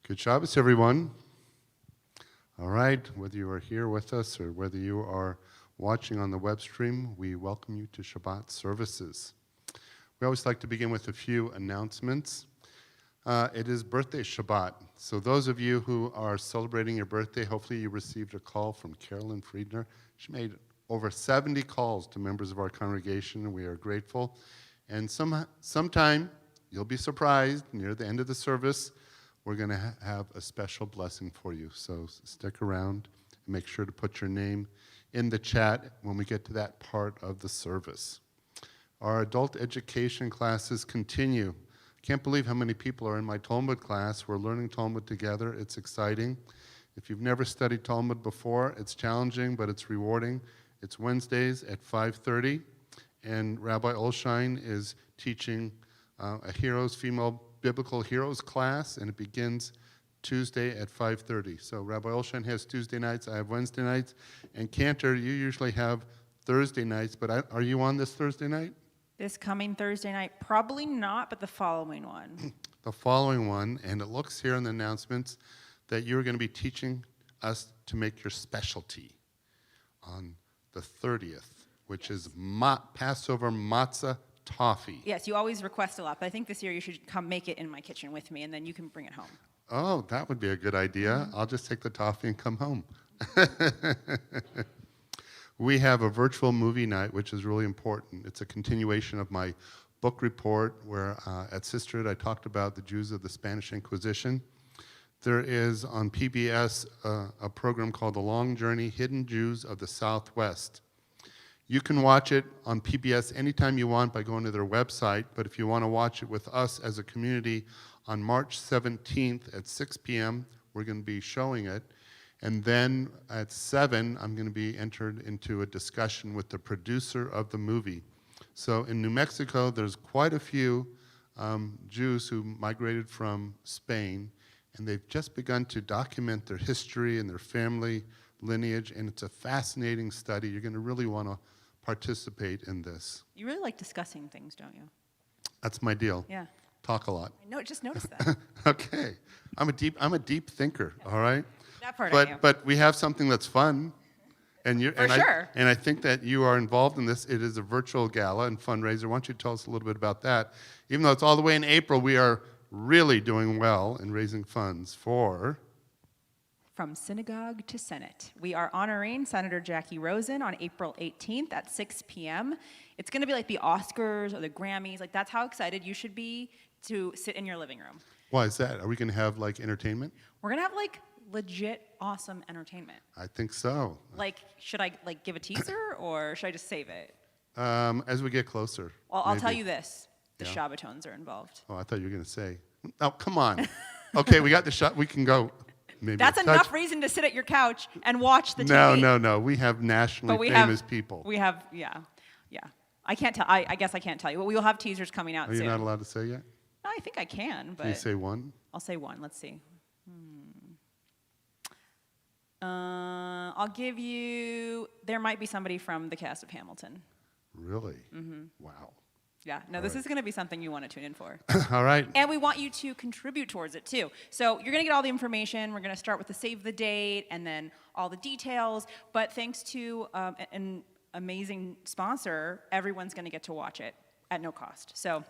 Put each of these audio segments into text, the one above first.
Good Shabbos, everyone. All right, whether you are here with us or whether you are watching on the web stream, we welcome you to Shabbat services. We always like to begin with a few announcements. It is birthday Shabbat, so those of you who are celebrating your birthday, hopefully you received a call from Carolyn Friedner. She made over 70 calls to members of our congregation, and we are grateful. And sometime, you'll be surprised, near the end of the service, we're going to have a special blessing for you. So stick around and make sure to put your name in the chat when we get to that part of the service. Our adult education classes continue. Can't believe how many people are in my Talmud class. We're learning Talmud together. It's exciting. If you've never studied Talmud before, it's challenging, but it's rewarding. It's Wednesdays at 5:30, and Rabbi Olshine is teaching a female biblical heroes class, and it begins Tuesday at 5:30. So Rabbi Olshine has Tuesday nights, I have Wednesday nights, and Cantor, you usually have Thursday nights, but are you on this Thursday night? This coming Thursday night, probably not, but the following one. The following one, and it looks here in the announcements that you're going to be teaching us to make your specialty on the 30th, which is Passover matzah toffee. Yes, you always request a lot, but I think this year you should come make it in my kitchen with me, and then you can bring it home. Oh, that would be a good idea. I'll just take the toffee and come home. We have a virtual movie night, which is really important. It's a continuation of my book report where at Sisterhood I talked about the Jews of the Spanish Inquisition. There is on PBS a program called The Long Journey, Hidden Jews of the Southwest. You can watch it on PBS anytime you want by going to their website, but if you want to watch it with us as a community on March 17th at 6 p.m., we're going to be showing it. And then at 7, I'm going to be entered into a discussion with the producer of the movie. So in New Mexico, there's quite a few Jews who migrated from Spain, and they've just begun to document their history and their family lineage, and it's a fascinating study. You're going to really want to participate in this. You really like discussing things, don't you? That's my deal. Yeah. Talk a lot. I just noticed that. Okay. I'm a deep thinker, all right? That part I am. But we have something that's fun. And sure. I think that you are involved in this. It is a virtual gala and fundraiser. Why don't you tell us a little bit about that? Even though it's all the way in April, we are really doing well in raising funds for... From Synagogue to Senate. We are honoring Senator Jackie Rosen on April 18th at 6 p.m. It's going to be like the Oscars or the Grammys. Like, that's how excited you should be to sit in your living room. Why is that? Are we going to have, like, entertainment? We're going to have, like, legit awesome entertainment. I think so. Like, should I, like, give a teaser or should I just save it? As we get closer. Well, I'll tell you this. The Yeah. Shabbatones are involved. Oh, I thought you were going to say. Oh, come on. Okay, we got the shot. We can go. Maybe That's enough reason to sit at your couch and watch the TV. No. We have nationally famous people. We have, yeah. I can't tell. I guess I can't tell you. But we will have teasers coming out Are soon. you not allowed to say yet? I think I can, but... Can you say one? I'll say one. Let's see. I'll give you... There might be somebody from the cast of Hamilton. Really? Mm-hmm. Wow. Yeah. No, this is going to be something you want to tune in for. All right. And we want you to contribute towards it, too. So you're going to get all the information. We're going to start with the save the date and then all the details. But thanks to an amazing sponsor, everyone's going to get to watch it at no cost. So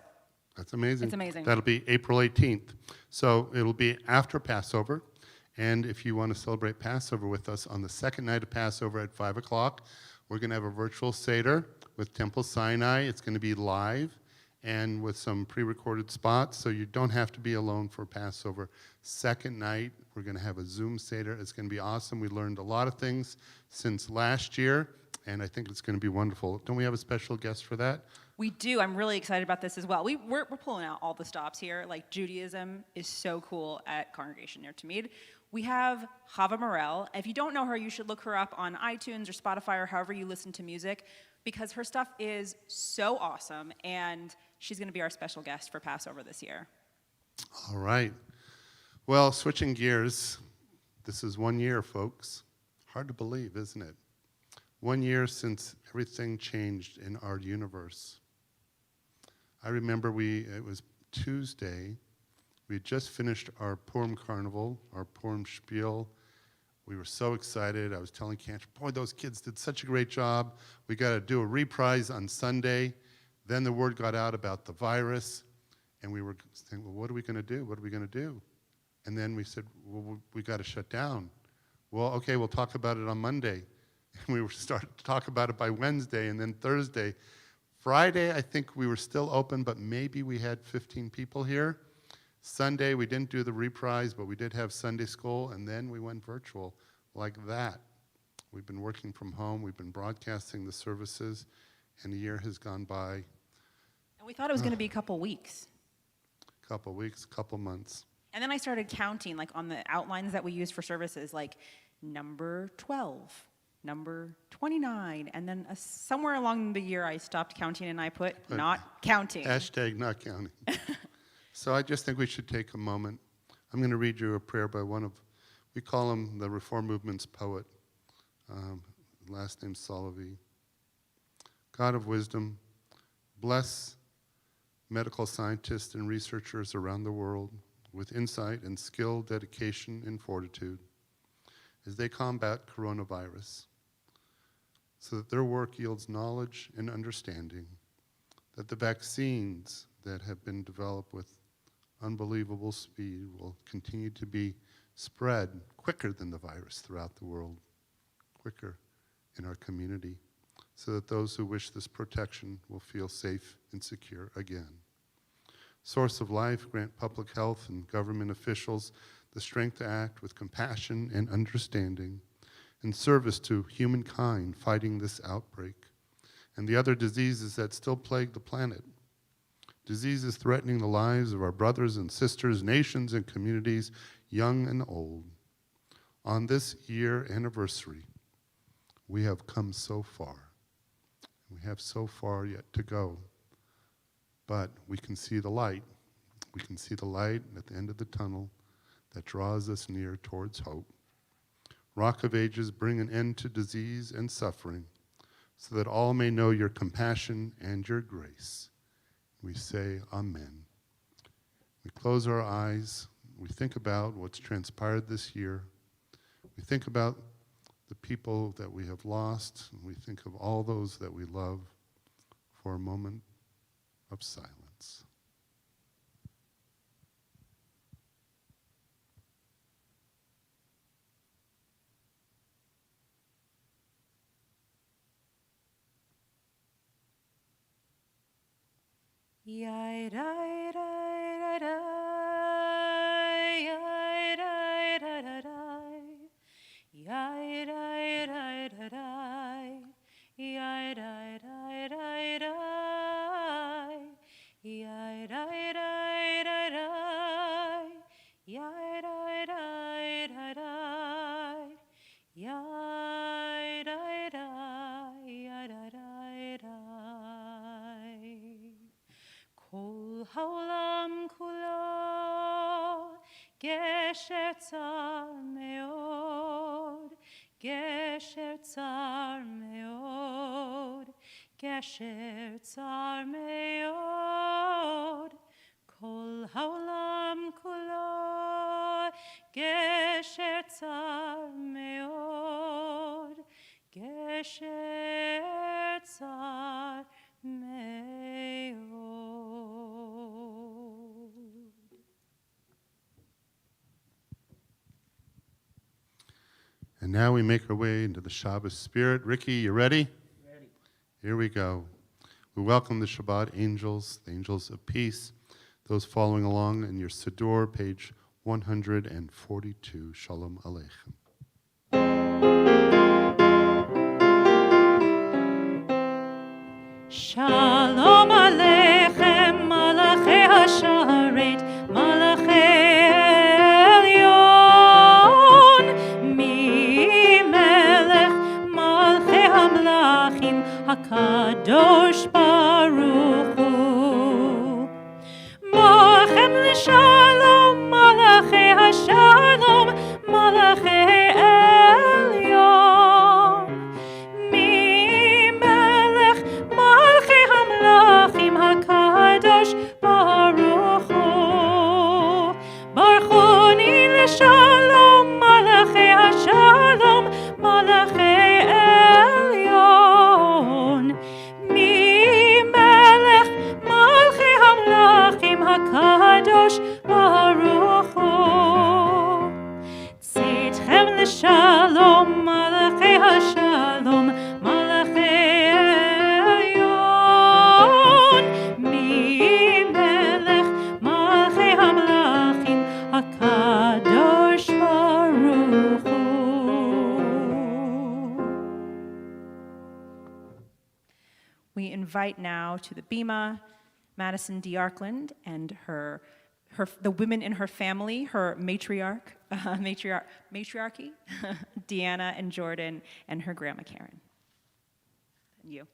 that's amazing. It's amazing. That'll be April 18th. So it'll be after Passover. And if you want to celebrate Passover with us on the second night of Passover at 5 o'clock, we're going to have a virtual Seder with Temple Sinai. It's going to be live and with some pre-recorded spots, so you don't have to be alone for Passover. Second night, we're going to have a Zoom Seder. It's going to be awesome. We learned a lot of things since last year, and I think it's going to be wonderful. Don't we have a special guest for that? We do. I'm really excited about this as well. We're pulling out all the stops here. Like, Judaism is so cool at Congregation near Tamid. We have Chava Morel. If you don't know her, you should look her up on iTunes or Spotify or however you listen to music, because her stuff is so awesome, and she's going to be our special guest for Passover this year. All right. Well, switching gears, this is 1 year, folks. Hard to believe, isn't it? 1 year since everything changed in our universe. I remember it was Tuesday We had just finished our Purim Carnival, our Purim Spiel. We were so excited. I was telling Cantor, boy, those kids did such a great job. We got to do a reprise on Sunday. Then the word got out about the virus, and we were saying, well, what are we going to do? What are we going to do? And then we said, well, we got to shut down. Well, okay, we'll talk about it on Monday. And we were starting to talk about it by Wednesday, and then Thursday. Friday, I think we were still open, but maybe we had 15 people here. Sunday, we didn't do the reprise, but we did have Sunday school, and then we went virtual like that. We've been working from home. We've been broadcasting the services, and a year has gone by. And we thought it was going to be a couple weeks. Couple weeks, couple months. And then I started counting, like on the outlines that we use for services, like number 12, number 29, and then somewhere along the year I stopped counting and I put not counting. Hashtag not counting. So I just think we should take a moment. I'm going to read you a prayer by one of, we call him the Reform Movement's poet, last name Solovey. God of wisdom, bless medical scientists and researchers around the world with insight and skill, dedication, and fortitude as they combat coronavirus, so that their work yields knowledge and understanding, that the vaccines that have been developed with unbelievable speed will continue to be spread quicker than the virus throughout the world, quicker in our community, so that those who wish this protection will feel safe and secure again. Source of life, grant public health and government officials the strength to act with compassion and understanding in service to humankind fighting this outbreak and the other diseases that still plague the planet. Diseases threatening the lives of our brothers and sisters, nations and communities, young and old. On this year anniversary, we have come so far. We have so far yet to go, but we can see the light. We can see the light at the end of the tunnel that draws us near towards hope. Rock of Ages, bring an end to disease and suffering so that all may know your compassion and your grace. We say amen. We close our eyes. We think about what's transpired this year. We think about the people that we have lost. And we think of all those that we love for a moment of silence. Yai dai dai dai dai, yai dai dai dai dai, yai dai dai dai dai, yai dai dai dai dai, yai dai dai dai dai, yai dai dai dai dai, yai dai dai dai. Kol haolam kulo gesher tzar meod, gesher tzar meod, gesher tzar meod. Kol haolam kulo gesher tzar meod, gesher tzar meod. And now we make our way into the Shabbos spirit. Ricky, you ready? Ready. Here we go. We welcome the Shabbat angels, the angels of peace, those following along in your Siddur, page 142. Shalom Aleichem. Shalom Aleichem, Malachei Hasharet, Malachei Elyon, Mi Melech Malchei Hamlachim, HaKadosh Baruch Hu. Machem L'Shalom, Malachei Hashalom, Malachei Elyon, Mi Melech Malchei Hamlachim, עונים לשלום, מלאכי השלום, מלאכי עליון. מי מלך מלכי המלכים הקדוש ברוך הוא. צאתכם לשלום, מלאכי השלום, מלאכי עליון. מי מלך מלכי המלכים הקדוש ברוך הוא. We invite now to the Bima Madison DeArkland and the women in her family, her matriarchy, Deanna and Jordan, and her grandma Karen. And you.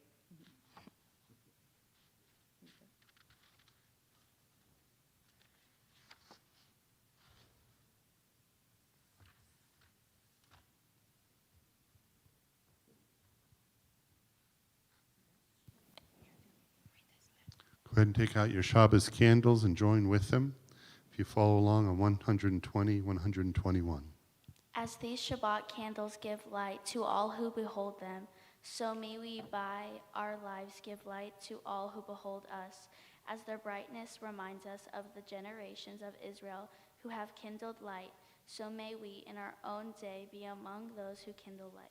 Go ahead and take out your Shabbos candles and join with them if you follow along on 120, 121. As these Shabbat candles give light to all who behold them, so may we by our lives give light to all who behold us, as their brightness reminds us of the generations of Israel who have kindled light, so may we in our own day be among those who kindle light.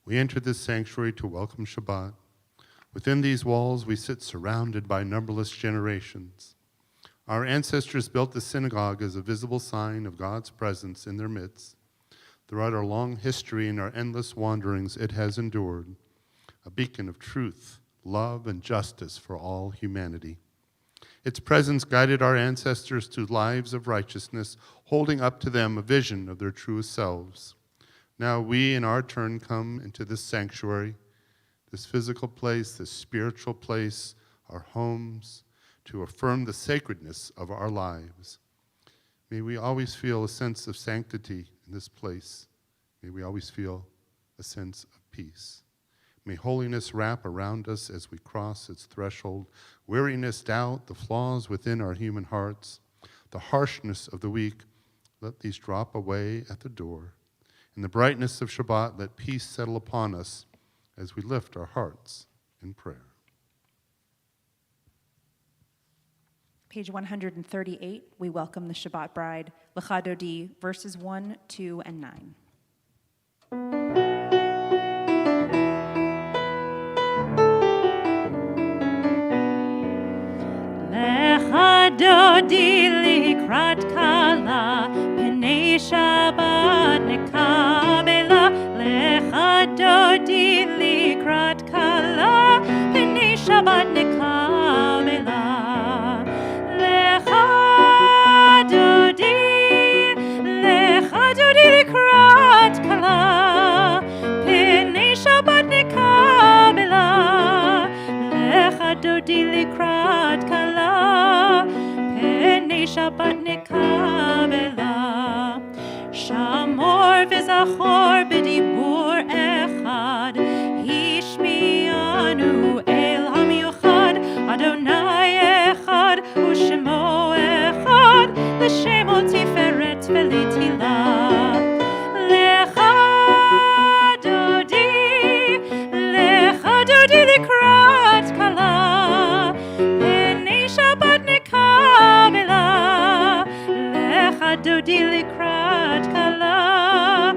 We enter this sanctuary to welcome Shabbat. Within these walls, we sit surrounded by numberless generations. Our ancestors built the synagogue as a visible sign of God's presence in their midst. Throughout our long history and our endless wanderings, it has endured, a beacon of truth, love, and justice for all humanity. Its presence guided our ancestors to lives of righteousness, holding up to them a vision of their truest selves. Now we, in our turn, come into this sanctuary, this physical place, this spiritual place, our homes, to affirm the sacredness of our lives. May we always feel a sense of sanctity in this place. May we always feel a sense of peace. May holiness wrap around us as we cross its threshold. Weariness, doubt, the flaws within our human hearts, the harshness of the weak, let these drop away at the door. In the brightness of Shabbat, let peace settle upon us as we lift our hearts in prayer. Page 138, we welcome the Shabbat bride, Lecha Dodi, verses 1, 2, and 9. Lecha Dodi likrat kala, Pnei Shabbat nekabela. Lecha Dodi likrat kala, Pnei Shabbat nekabela. Lecha Dodi likrat kala, Pnei Shabbat nekabela. Lecha Dodi likrat kala, Pnei Shabbat nekabela. Shamor v'zachor b'dibur echad, Hishmianu el hamiuchad, Adonai echad, u'shemo echad, l'shem ol tiferet v'litila. Lecha Dodi likrat kala, Pnei Shabbat nekabela. Lecha Dodi דודי לקראת כלה,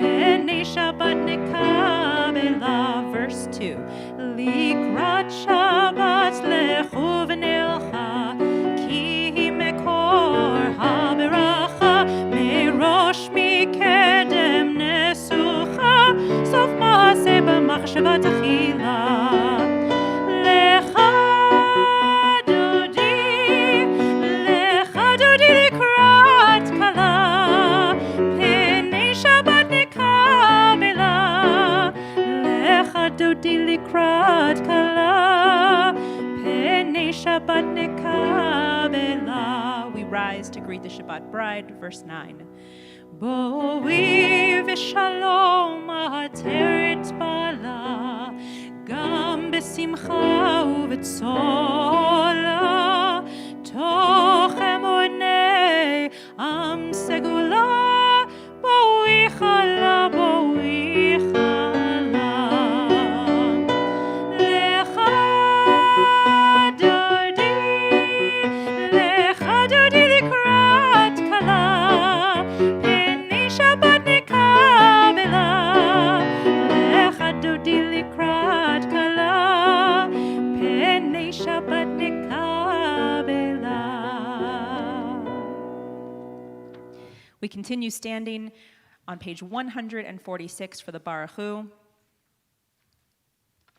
פני שבת נקבלה. Verse 2. לקראת שבת לכו ונלכה, כי היא מקור הברכה, מראש מקדם נסוכה, סוף מעשה במחשבה תחילה. לך דודי לקראת כלה, פני שבת נקבלה. לך דודי לקראת כלה, פני שבת נקבלה. We rise to greet the Shabbat bride. Verse 9. בואי ושלום העטרת בעלה, גם בשמחה ובצולה, תוך אמוני עם סגולה, בואי חלה, בואי חלה. לך דודי לקראת כלה, פני שבת נקבלה. לך דודי לקראת כלה, פני שבת נקבלה. We continue standing on page 146 for the Baruch Hu.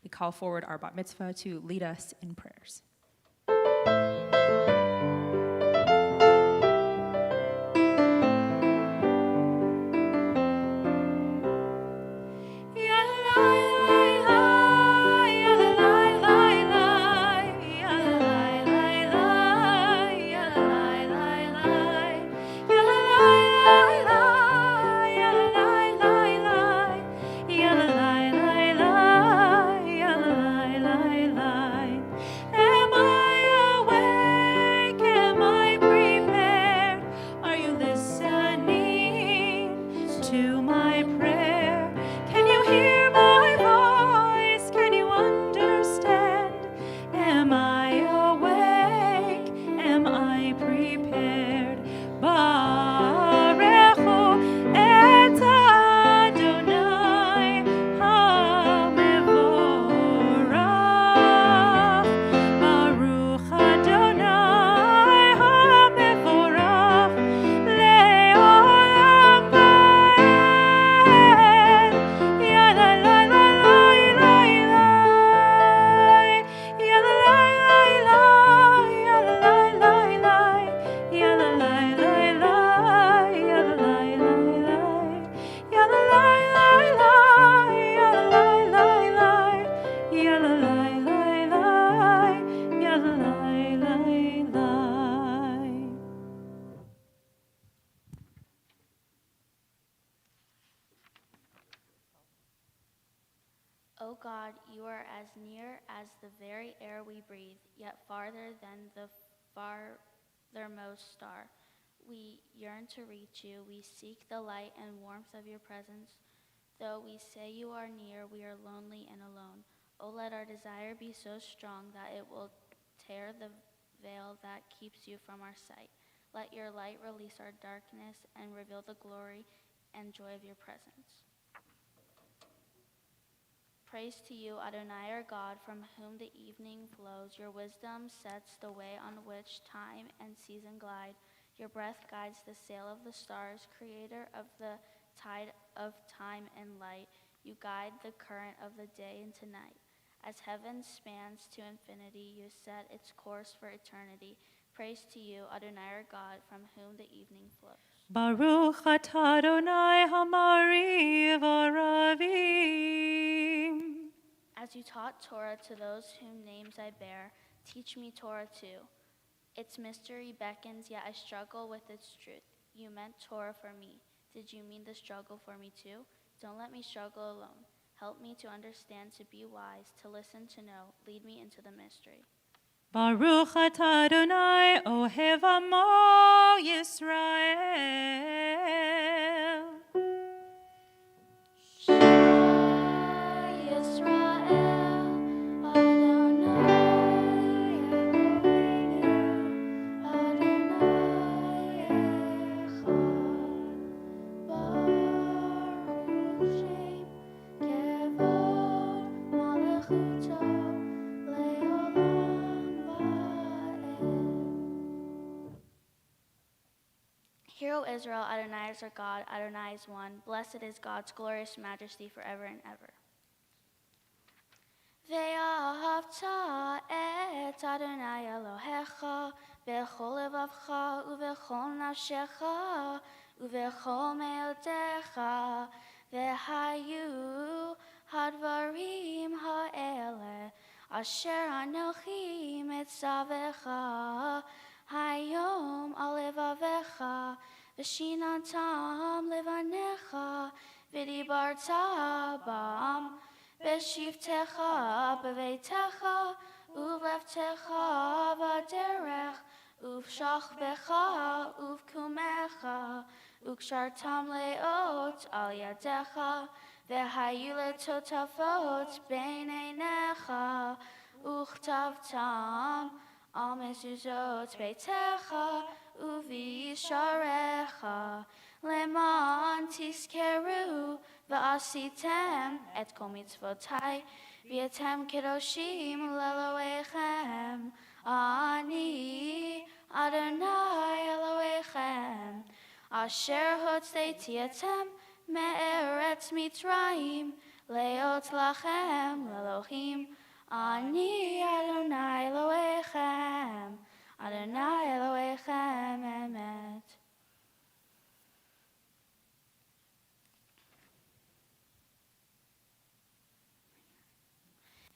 We call forward our Bat-Mitzvah to lead us in prayers. O God, you are as near as the very air we breathe, yet farther than the farthermost star. We yearn to reach you. We seek the light and warmth of your presence. Though we say you are near, we are lonely and alone. O let our desire be so strong that it will tear the veil that keeps you from our sight. Let your light release our darkness and reveal the glory and joy of your presence. Praise to you, Adonai our God, from whom the evening flows. Your wisdom sets the way on which time and season glide. Your breath guides the sail of the stars, creator of the tide of time and light. You guide the current of the day into night. As heaven spans to infinity, you set its course for eternity. Praise to you, Adonai our God, from whom the evening flows. Baruch atah Adonai hamariv aravim. As you taught Torah to those whose names I bear, teach me Torah too. Its mystery beckons, yet I struggle with its truth. You meant Torah for me. Did you mean the struggle for me too? Don't let me struggle alone. Help me to understand, to be wise, to listen, to know. Lead me into the mystery. Baruch atah Adonai ohev amo Yisrael. Israel, Adonai is our God, Adonai is one. Blessed is God's glorious majesty forever and ever. ואהבת את אדוני אלוהיך בכל לבבך ובכל נפשך ובכל מאודך, והיו הדברים האלה אשר אנוכי מצווך היום על לבביך, ושיננתם לבניך, ודיברת בם בשבתך בביתך ובלבבך בדרך ובשכבך ובקומך, וקשרתם לאות על ידיך, והיו לטוטפות בין עיניך, וכתבתם על מזוזות ביתך ובישעריך, למען תזכרו ועשיתם את כל מצוותי, והייתם קדושים לאלוהיכם. אני אדוני אלוהיכם, אשר הוצאתי אתם מארץ מצרים, להיות לכם לאלוהים. אני אדוני אלוהיכם, אדוני אלוהיכם אמת.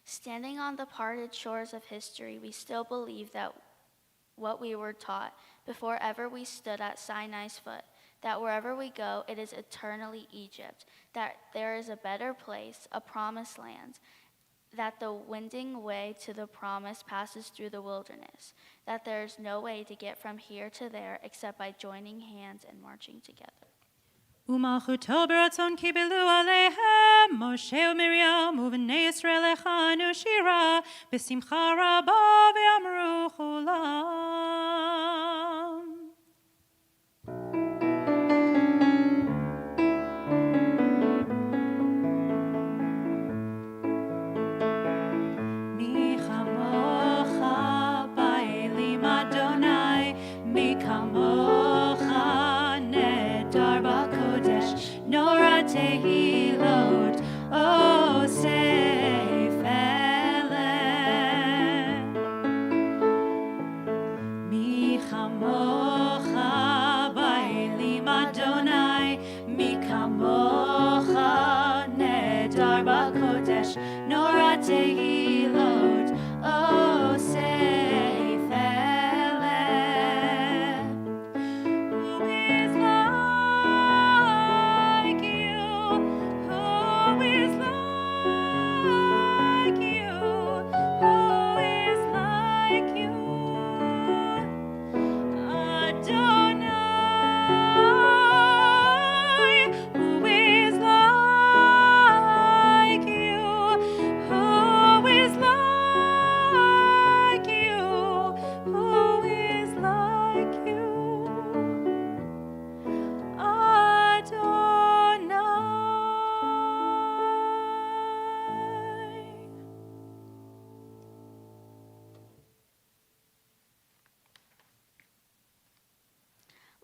Standing on the parted shores of history, we still believe that what we were taught before ever we stood at Sinai's foot, that wherever we go, it is eternally Egypt, that there is a better place, a promised land, that the winding way to the promise passes through the wilderness, that there is no way to get from here to there except by joining hands and marching together. ומלכותו ברצון קיבלו עליהם משה ומרים ובני ישראל הכנו שירה בשמחה רבה ואמרו כולם. מי כמוך באלים אדוני, מי כמוך נהדר בקודש, נורא תהילות אוסף אלה. מי כמוך באלים אדוני, מי כמוך נהדר בקודש, נורא תהילות אוסף אלה. Who is like you? Who is like you? Who is like you? Adonai. Who is like you? Who is like you? Who is like you? Adonai.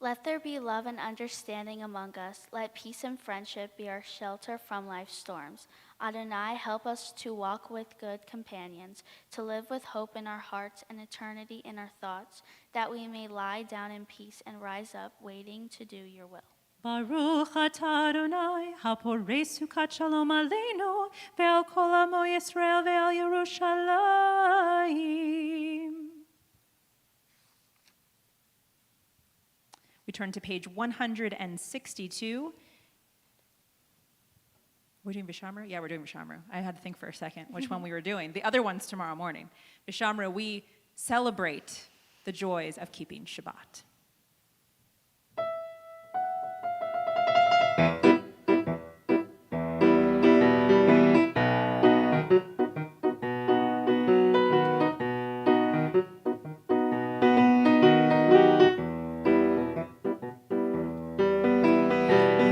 Let there be love and understanding among us. Let peace and friendship be our shelter from life's storms. Adonai, help us to walk with good companions, to live with hope in our hearts and eternity in our thoughts, that we may lie down in peace and rise up, waiting to do your will. Baruch atah Adonai, haporei sukat shalom aleinu, ve'al kol amo Yisrael ve'al Yerushalayim. We turn to page 162. We're doing Vishamru? Yeah, we're doing Vishamru. I had to think for a second which one we were doing. The other one's tomorrow morning. Vishamru, we celebrate the joys of keeping Shabbat.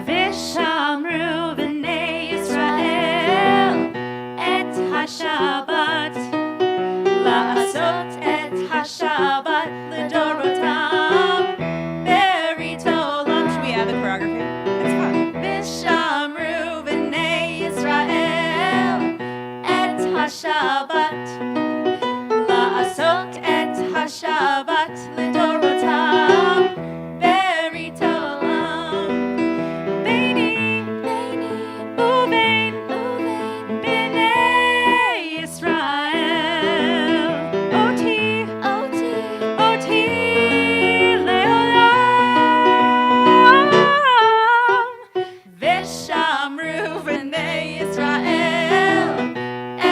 Vishamru b'nei Yisrael et HaShabbat, la'asot et HaShabbat l'dorotam. choreography. It's fun. Vishamru b'nei Yisrael et HaShabbat la'asot et HaShabbat lidorotam berit olam beini uvein b'nei Yisrael oti leolam Vishamru b'nei Yisrael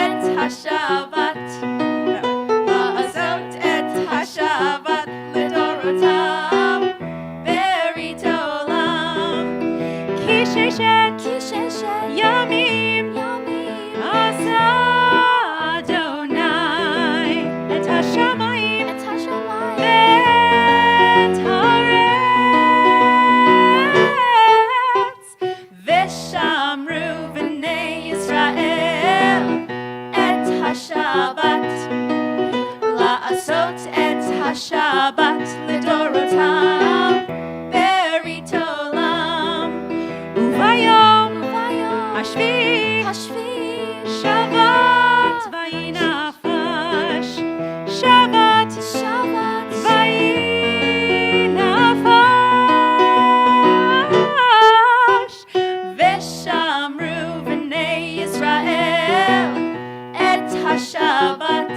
et HaShabbat la'asot et HaShabbat lidorotam berit olam ki sheshet yamim asa Adonai et hashamayim et haaretz Vishamru b'nei Yisrael et HaShabbat la'asot et HaShabbat lidorotam berit olam uvayom hashvi Shabbat vayinafash Shabbat vayinafash Vishamru b'nei Yisrael et HaShabbat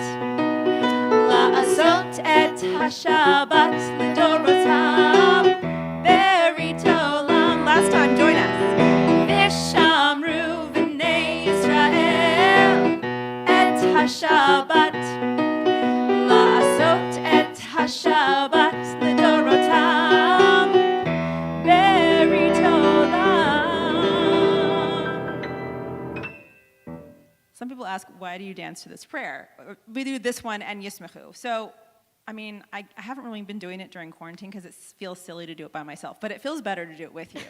la'asot et HaShabbat lidorotam berit olam. Last time, join us. Vishamru b'nei Yisrael et HaShabbat la'asot et HaShabbat lidorotam berit olam. Some people ask, why do you dance to this prayer? We do this one and Yismechu. So, I mean, I haven't really been doing it during quarantine because it feels silly to do it by myself, but it feels better to do it with you.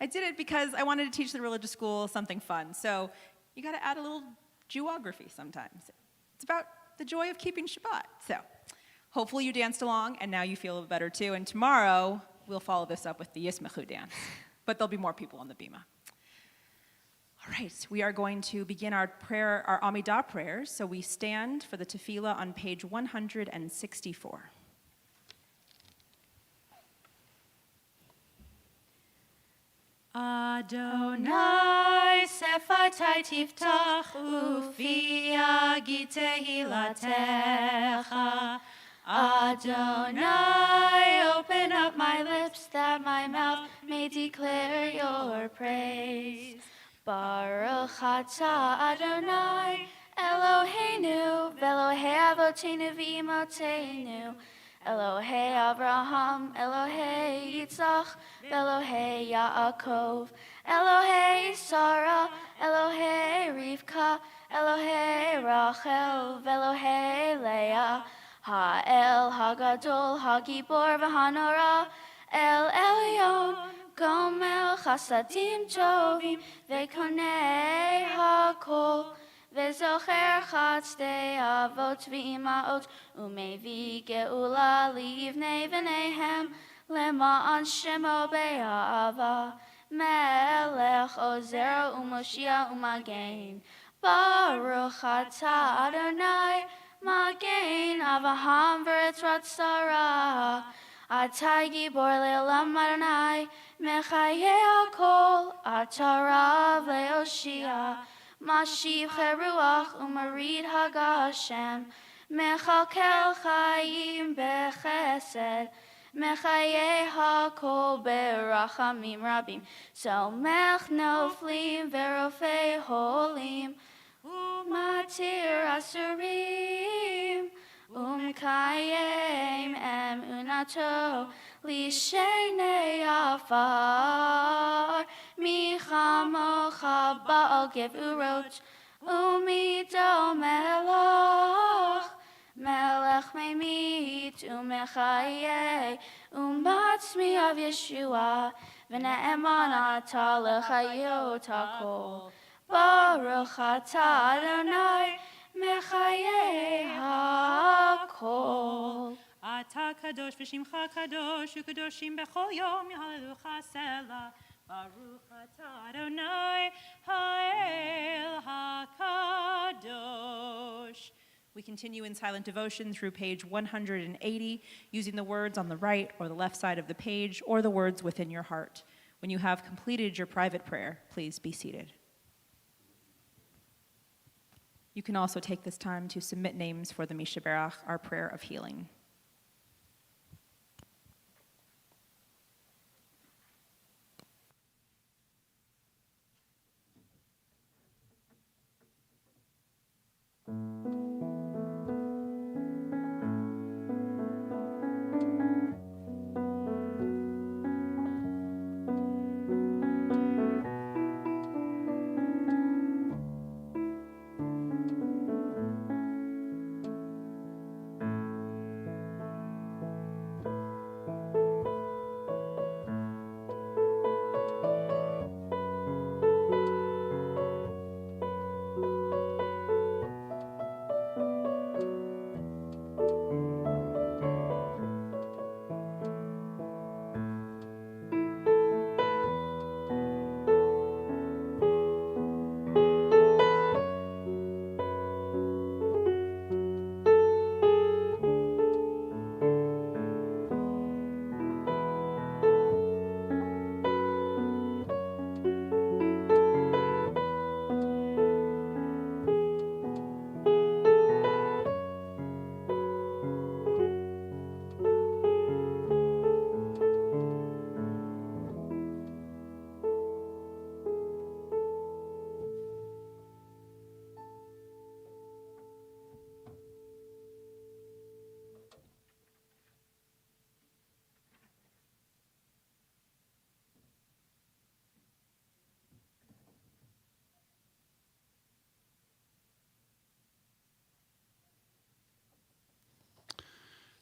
I did it because I wanted to teach the religious school something fun. So you got to add a little geography sometimes. It's about the joy of keeping Shabbat. So hopefully you danced along and now you feel better too. And tomorrow we'll follow this up with the Yismechu dance, but there'll be more people on the bima. All right, we are going to begin our prayer, our Amidah prayers. So we stand for the tefillah on page 164. Adonai sefatai tiftach ufi yagid tehilatecha. Adonai, open up my lips that my mouth may declare your praise. Baruch atah Adonai Eloheinu v'Elohei avotenu v'imotenu Elohei Abraham, Elohei Yitzchak, Elohei Yaakov, Elohei Sarah, Elohei Rivka, Elohei Rachel, Elohei Leah, Ha'el Hagadol, Hagibor v'Hanora, El Elyon, Gomel Chasadim Tovim, Vekonei Hakol. V'zocher chatzei avot v'imaot umevi geula livnei v'neihem lema'an shemo be'ahava melech ozer u'moshia u'magen Baruch atah Adonai magen Avraham v'etzrat Sarah atah gibor le'olam Adonai mechayei hakol atah rav le'oshia Mashiv Cheruach Umarid Hagashem Mechalkel Chaim Bechesed Mechayei Hakol Berachamim Rabim Somech Noflim Verofei Holim Umatir Asurim Umkayem Emunato Lishenei Afar Michamocha Baal Gevurot Umido Melach Melech Memit Umechayei Umatzmi of Yeshua V'ne'eman atah lechayot hakol Baruch atah Adonai Mechayei hakol אתה קדוש ושמך קדוש וקדושים בכל יום יהללוך סלע. ברוך אתה אדוני האל הקדוש. We continue in silent devotion through page 180, using the words on the right or the left side of the page, or the words within your heart. When you have completed your private prayer, please be seated. You can also take this time to submit names for the Mishaberach, our prayer of healing.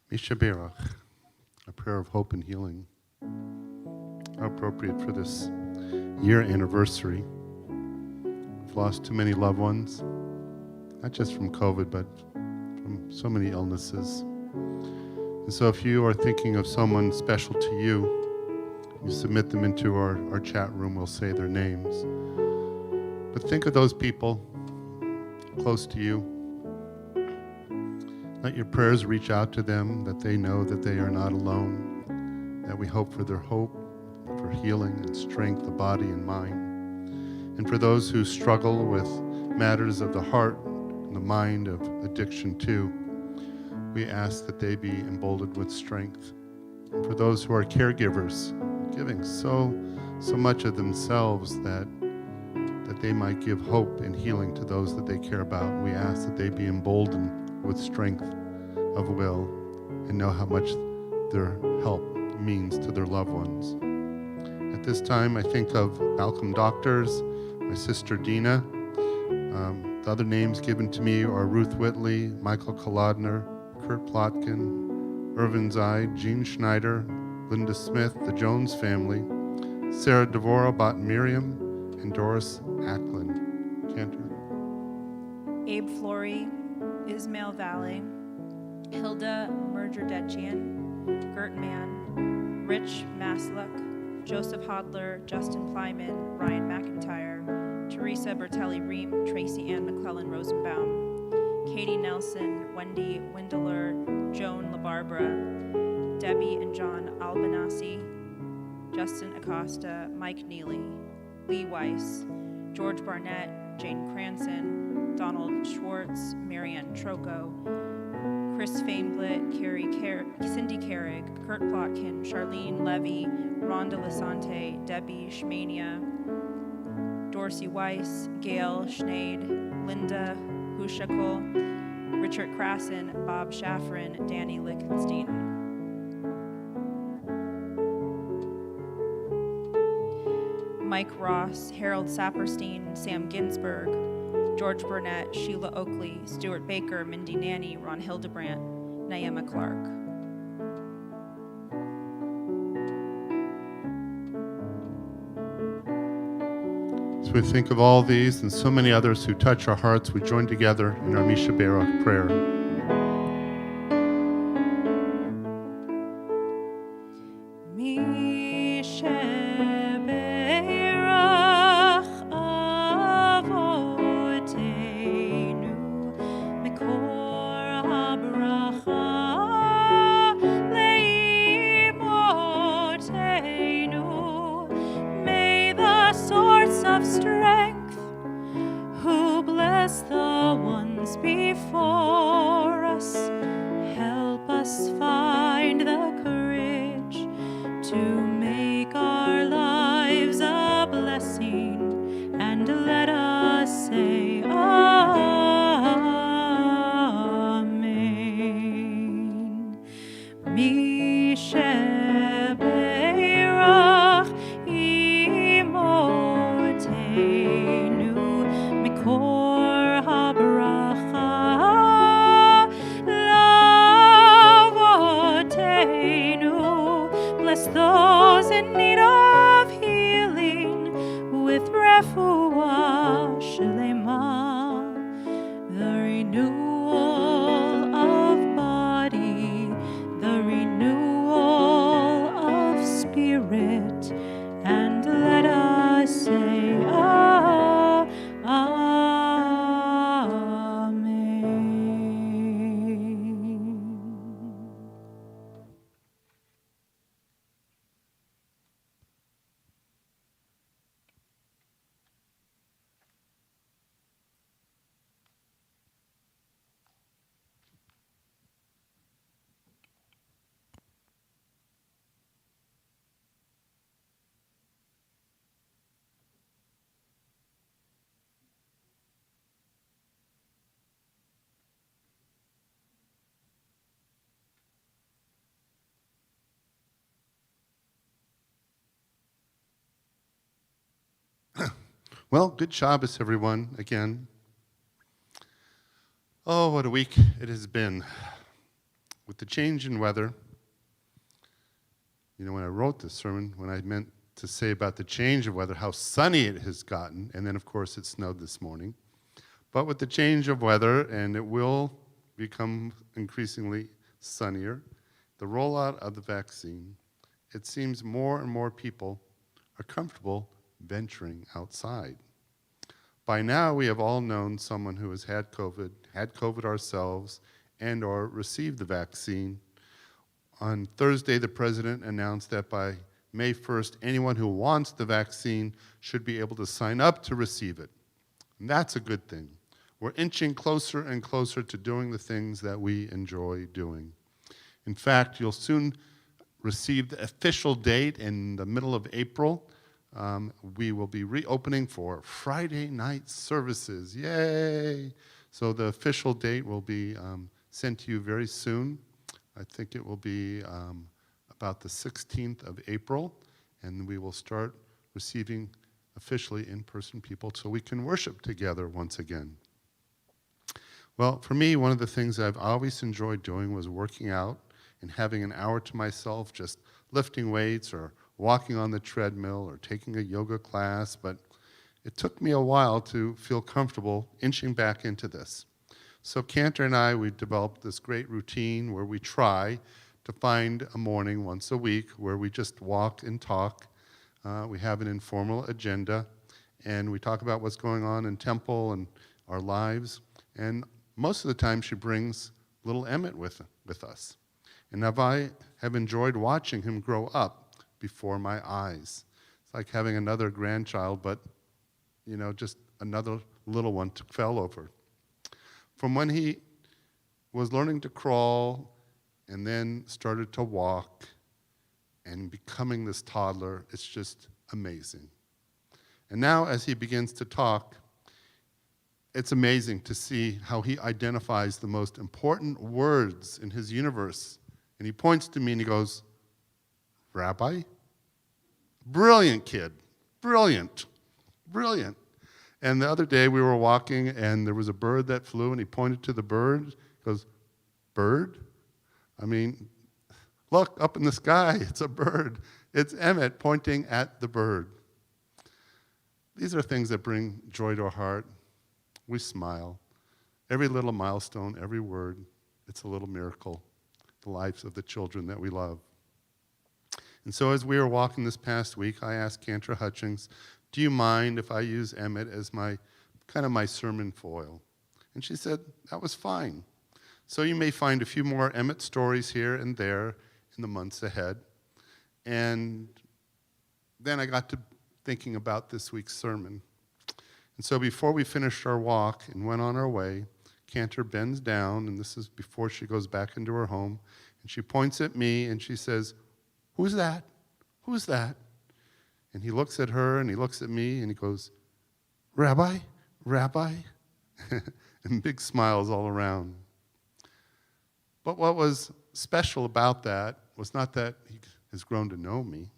Mishaberach, a prayer of hope and healing. How appropriate for this year anniversary. We've lost too many loved ones, not just from COVID, but from so many illnesses. And so if you are thinking of someone special to you, you submit them into our chat room, we'll say their names. But think of those people close to you. Let your prayers reach out to them, that they know that they are not alone, that we hope for their hope, for healing and strength of body and mind. And for those who struggle with matters of the heart and the mind, of addiction too, we ask that they be emboldened with strength. And for those who are caregivers, giving so much of themselves that they might give hope and healing to those that they care about, we ask that they be emboldened with strength of will and know how much their help means to their loved ones. At this time, I think of Malcolm Doctors, my sister Dina. The other names given to me are Ruth Whitley, Michael Kolodner, Kurt Plotkin, Irvin Zide, Jean Schneider, Linda Smith, the Jones family, Sarah Devora, Bat Miriam, and Doris Ackland. Cantor. Abe Flory, Ismail Valley, Hilda Mergerdechian, Gert Mann, Rich Masluk, Joseph Hodler, Justin Plyman, Ryan McIntyre, Teresa Bertelli Ream, Tracy Ann McClellan Rosenbaum, Katie Nelson, Wendy Windler, Joan LaBarbara, Debbie and John Albanasi, Justin Acosta, Mike Neely, Lee Weiss, George Barnett, Jane Cranston, Donald Schwartz, Marianne Troco, Chris Fameblit, Cindy Carrick, Kurt Plotkin, Charlene Levy, Rhonda Lasante, Debbie Schmania, Dorsey Weiss, Gail Schneid, Linda Hushakel, Richard Krassen, Bob Shaffrin, Danny Lichtenstein. Mike Ross, Harold Saperstein, Sam Ginsberg, George Burnett, Sheila Oakley, Stuart Baker, Mindy Nanny, Ron Hildebrandt, Naima Clark. As we think of all these and so many others who touch our hearts, we join together in our Mishaberach prayer. of strength, who bless the ones before us. Help us find the courage to make our lives a blessing, and let us say Amen. Mishebeirach imotenu mikor habracha lavotenu. Bless those in need of healing with refuah shlema, the renewal of body, the renewal of spirit, and let us say Amen. Well, good Shabbos, everyone, again. Oh, what a week it has been. With the change in weather, you know, when I wrote this sermon, when I meant to say about the change of weather, how sunny it has gotten, and then, of course, it snowed this morning. But with the change of weather, and it will become increasingly sunnier, the rollout of the vaccine, it seems more and more people are comfortable venturing outside. By now, we have all known someone who has had COVID ourselves, and or received the vaccine. On Thursday, the president announced that by May 1st, anyone who wants the vaccine should be able to sign up to receive it. And that's a good thing. We're inching closer and closer to doing the things that we enjoy doing. In fact, you'll soon receive the official date in the middle of April. We will be reopening for Friday night services. Yay! So the official date will be sent to you very soon. I think it will be about the 16th of April, and we will start receiving officially in-person people so we can worship together once again. Well, for me, one of the things I've always enjoyed doing was working out and having an hour to myself, just lifting weights or walking on the treadmill or taking a yoga class, but it took me a while to feel comfortable inching back into this. So Cantor and I, we developed this great routine where we try to find a morning once a week where we just walk and talk. We have an informal agenda, and we talk about what's going on in temple and our lives. And most of the time, she brings little Emmett with us. And I have enjoyed watching him grow up before my eyes. It's like having another grandchild, but, you know, just another little one fell over. From when he was learning to crawl and then started to walk and becoming this toddler, it's just amazing. And now as he begins to talk, it's amazing to see how he identifies the most important words in his universe. And he points to me and he goes, "Rabbi?" Brilliant kid, brilliant, brilliant. And the other day we were walking and there was a bird that flew and he pointed to the bird. He goes, "Bird?" I mean, look up in the sky, it's a bird. It's Emmett pointing at the bird. These are things that bring joy to our heart. We smile. Every little milestone, every word, it's a little miracle. The lives of the children that we love. And so as we were walking this past week, I asked Cantor Hutchings, "Do you mind if I use Emmett as my sermon foil?" And she said, that was fine. So you may find a few more Emmett stories here and there in the months ahead. And then I got to thinking about this week's sermon. And so before we finished our walk and went on our way, Cantor bends down, and this is before she goes back into her home, and she points at me and she says, "Who's that? Who's that?" And he looks at her and he looks at me and he goes, "Rabbi, Rabbi," and big smiles all around. But what was special about that was not that he has grown to know me,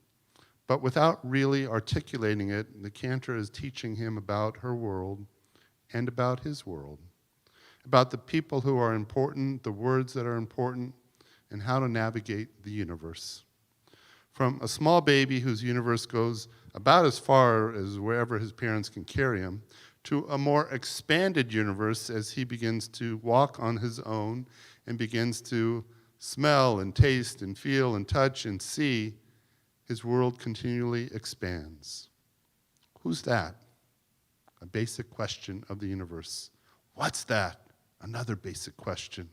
but without really articulating it, the cantor is teaching him about her world and about his world, about the people who are important, the words that are important, and how to navigate the universe. From a small baby whose universe goes about as far as wherever his parents can carry him, to a more expanded universe as he begins to walk on his own and begins to smell and taste and feel and touch and see, his world continually expands. Who's that? A basic question of the universe. What's that? Another basic question.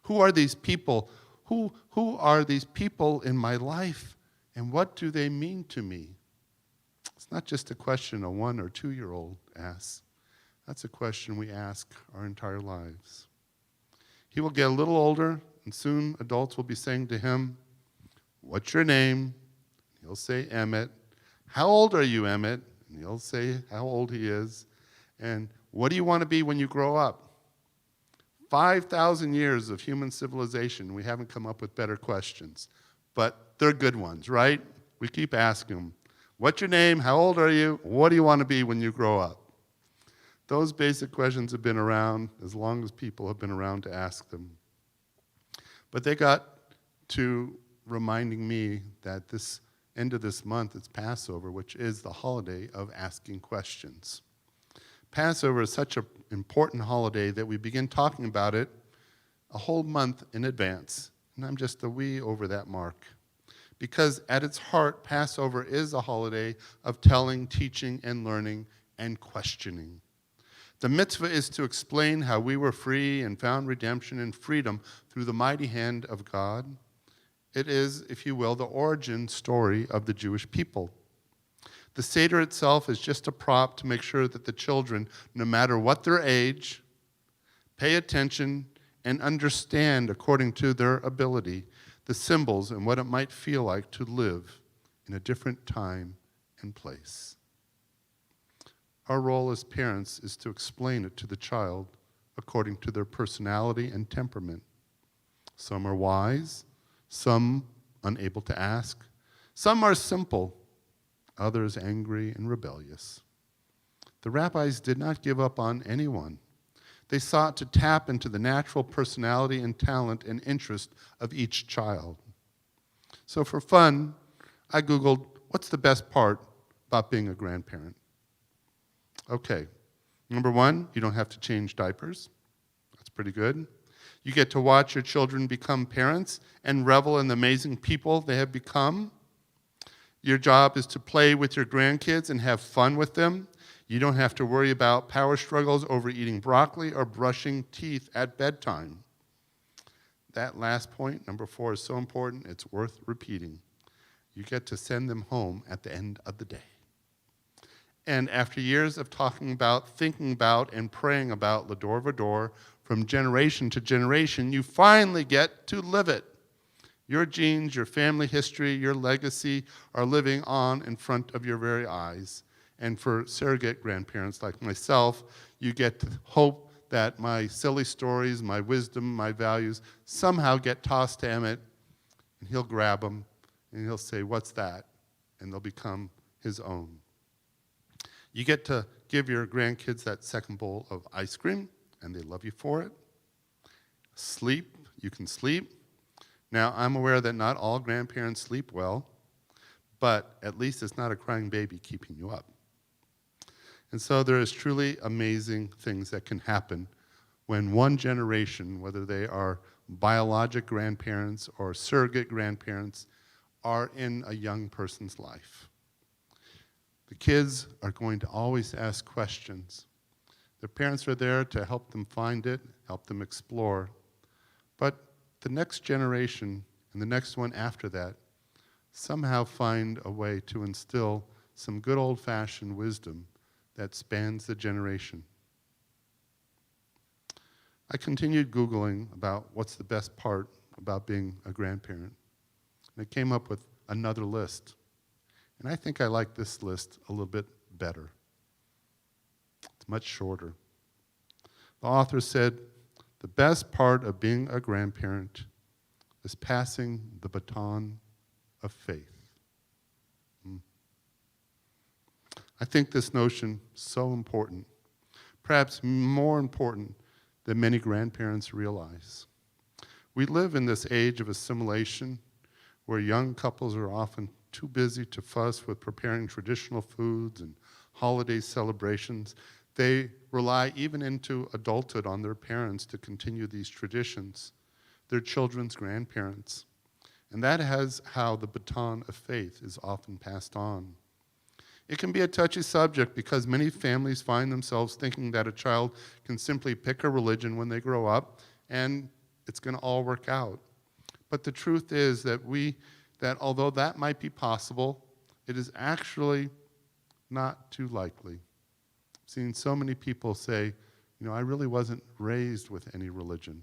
Who are these people? Who are these people in my life, and what do they mean to me? It's not just a question a 1 or 2-year-old asks. That's a question we ask our entire lives. He will get a little older, and soon adults will be saying to him, "What's your name?" He'll say, "Emmett." "How old are you, Emmett?" And he'll say how old he is. And "What do you want to be when you grow up?" 5,000 years of human civilization, we haven't come up with better questions. But they're good ones, right? We keep asking them, "What's your name? How old are you? What do you want to be when you grow up?" Those basic questions have been around as long as people have been around to ask them. But they got to reminding me that this end of this month, it's Passover, which is the holiday of asking questions. Passover is such an important holiday that we begin talking about it a whole month in advance. And I'm just a wee over that mark. Because at its heart, Passover is a holiday of telling, teaching, and learning, and questioning. The mitzvah is to explain how we were free and found redemption and freedom through the mighty hand of God. It is, if you will, the origin story of the Jewish people. The Seder itself is just a prop to make sure that the children, no matter what their age, pay attention and understand, according to their ability, the symbols and what it might feel like to live in a different time and place. Our role as parents is to explain it to the child according to their personality and temperament. Some are wise, some unable to ask, some are simple, others angry and rebellious. The rabbis did not give up on anyone. They sought to tap into the natural personality and talent and interest of each child. So for fun, I Googled, what's the best part about being a grandparent? Okay, number 1, you don't have to change diapers. That's pretty good. You get to watch your children become parents and revel in the amazing people they have become. Your job is to play with your grandkids and have fun with them. You don't have to worry about power struggles over eating broccoli or brushing teeth at bedtime. That last point, number 4, is so important, it's worth repeating. You get to send them home at the end of the day. And after years of talking about, thinking about, and praying about L'Dor V'Dor, from generation to generation, you finally get to live it. Your genes, your family history, your legacy are living on in front of your very eyes. And for surrogate grandparents like myself, you get to hope that my silly stories, my wisdom, my values somehow get tossed to Emmett, and he'll grab them, and he'll say, "What's that?" And they'll become his own. You get to give your grandkids that second bowl of ice cream, and they love you for it. Sleep, you can sleep. Now, I'm aware that not all grandparents sleep well, but at least it's not a crying baby keeping you up. And so there is truly amazing things that can happen when one generation, whether they are biologic grandparents or surrogate grandparents, are in a young person's life. The kids are going to always ask questions. Their parents are there to help them find it, help them explore. But the next generation and the next one after that somehow find a way to instill some good old-fashioned wisdom that spans the generation. I continued Googling about what's the best part about being a grandparent. And I came up with another list. And I think I like this list a little bit better. It's much shorter. The author said, the best part of being a grandparent is passing the baton of faith. I think this notion is so important, perhaps more important than many grandparents realize. We live in this age of assimilation where young couples are often too busy to fuss with preparing traditional foods and holiday celebrations. They rely even into adulthood on their parents to continue these traditions, their children's grandparents. And that is how the baton of faith is often passed on. It can be a touchy subject because many families find themselves thinking that a child can simply pick a religion when they grow up and it's going to all work out. But the truth is that although that might be possible, it is actually not too likely. I've seen so many people say, I really wasn't raised with any religion.